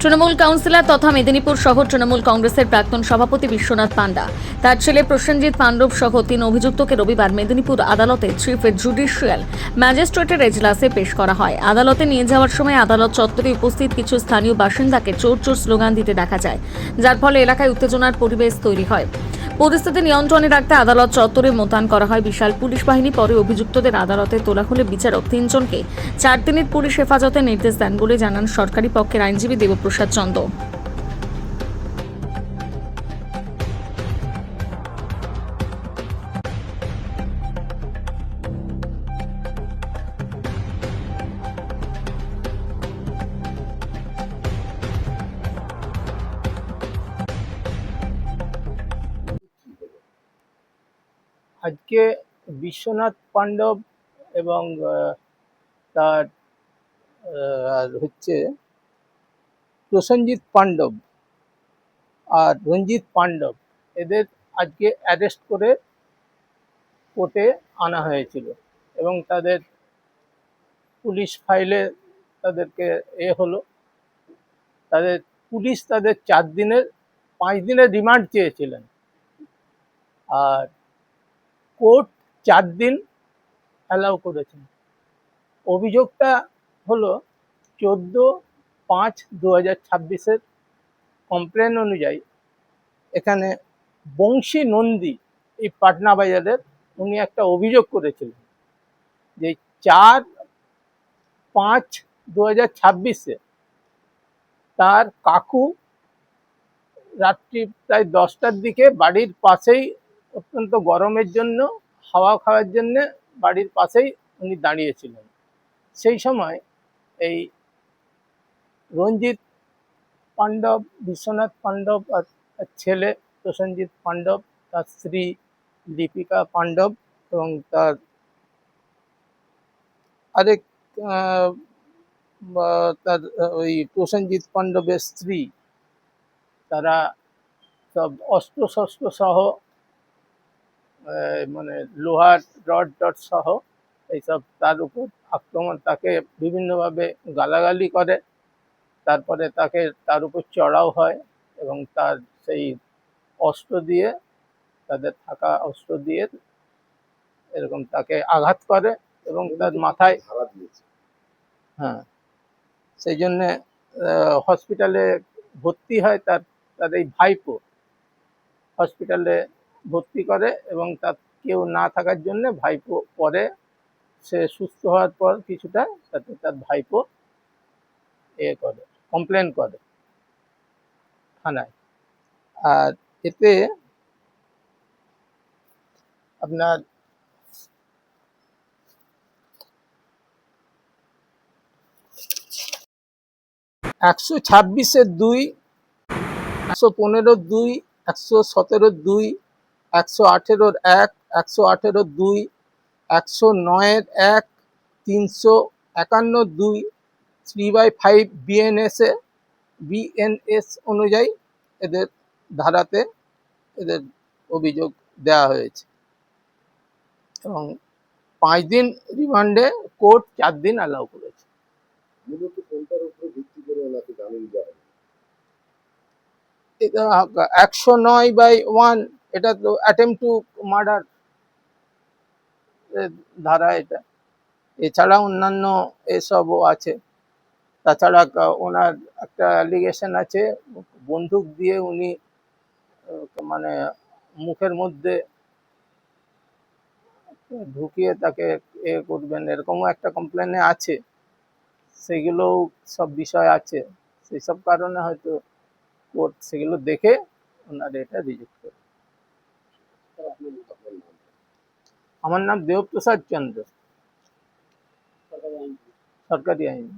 Trinamool councillor তথা মেদিনীপুর শহর তৃণমূল কংগ্রেসের প্রাক্তন সভাপতি বিশ্বনাথ পান্ডা, তার ছেলে প্রসেনজিৎ পাণ্ডব সহ 3 অভিযুক্তকে রবিবার মেদিনীপুর আদালতে চিফ জুডিশিয়াল ম্যাজিস্ট্রেটের এজলাসে পেশ করা হয়। আদালতে নিয়ে যাওয়ার সময় আদালত চত্বরে উপস্থিত কিছু স্থানীয় বাসিন্দাকে চোর চোর স্লোগান দিতে দেখা যায়, যার ফলে এলাকায় উত্তেজনার পরিবেশ তৈরি হয়। পরিস্থিতি নিয়ন্ত্রণে রাখতে আদালত চত্বরে মোতায়েন করা হয় বিশাল পুলিশ বাহিনী। পরে অভিযুক্তদের আদালতে তোলা হলে বিচারক 3 জনকে 4 দিনের পুলিশ হেফাজতে নির্দেশ দেন বলে জানান সরকারি পক্ষের আইনজীবী দেবপ্রসাদ চন্দ। আজকে বিশ্বনাথ পাণ্ডব এবং তার আর হচ্ছে প্রসেনজিৎ পাণ্ডব আর রঞ্জিত পাণ্ডব, এদের আজকে অ্যারেস্ট করে কোর্টে আনা হয়েছিল এবং তাদের পুলিশ ফাইলে তাদেরকে হলো তাদের পুলিশ তাদের 5 দিনের রিমান্ড চেয়েছিলেন, আর কোর্ট 4 দিন অ্যালাউ করেছেন। অভিযোগটা হলো 14/5/2026 কমপ্লেন অনুযায়ী এখানে বংশী নন্দী, এই পাটনা বাজারের, উনি একটা অভিযোগ করেছিলেন যে 4/5/2026 তার কাকু রাত্রি প্রায় 10টার দিকে বাড়ির পাশেই, অত্যন্ত গরমের জন্য হাওয়া খাওয়ার জন্য বাড়ির পাশেই উনি দাঁড়িয়েছিলেন। সেই সময় এই রঞ্জিত পাণ্ডব, বিশ্বনাথ পাণ্ডব আর ছেলে প্রসেনজিৎ পাণ্ডব, তার স্ত্রী দীপিকা পাণ্ডব এবং তার আরেক তার ওই প্রসেনজিৎ পাণ্ডবের স্ত্রী, তারা সব অস্ত্র শস্ত্র সহ, মানে লোহার রড টড সহ এইসব তার উপর আক্রমণ, তাকে বিভিন্নভাবে গালাগালি করে, তারপরে তার উপর চড়াও হয় এবং তার সেই অস্ত্র দিয়ে, তাদের থাকা অস্ত্র দিয়ে এরকম তাকে আঘাত করে এবং তার মাথায়, হ্যাঁ, সেই জন্যে হসপিটালে ভর্তি হয়। তার এই ভাইপো হসপিটালে ভর্তি করে এবং তার কেউ না থাকার জন্য ভাইপো পরে, সে সুস্থ হওয়ার পর কিছুটা, তার ভাইপো করে কমপ্লেন করে থানায়। আর এতে আপনার 126-2, 115-2, 117-2, 118-1, 118-2, 109-1, 351-2, 3/5 বিএনএস অনুযায়ী এদের ধারাতে এদের অভিযোগ দেওয়া হয়েছে এবং 5 দিন রিমান্ডে কোর্ট 4 দিন অ্যালাউ করেছে। মূলত কোনটার উপরে ভিত্তি করে ওনাকে জামিন দেওয়া হবে? এটা 109/1, এটা তো অ্যাটেম্প টু মার্ডার ধারা এটা। এছাড়া অন্যান্য এসবও আছে। তাছাড়া ওনার একটা অ্যালিগেশন আছে, বন্দুক দিয়ে উনি মানে মুখের মধ্যে ঢুকিয়ে তাকে করবেন, এরকমও একটা কমপ্লেনে আছে। সেগুলোও সব বিষয় আছে, সেই সব কারণে হয়তো কোর্ট সেগুলো দেখে ওনার এটা রিজেক্ট করে। আমার নাম দেবপ্রসাদ চন্দ্র, সরকারি আইন।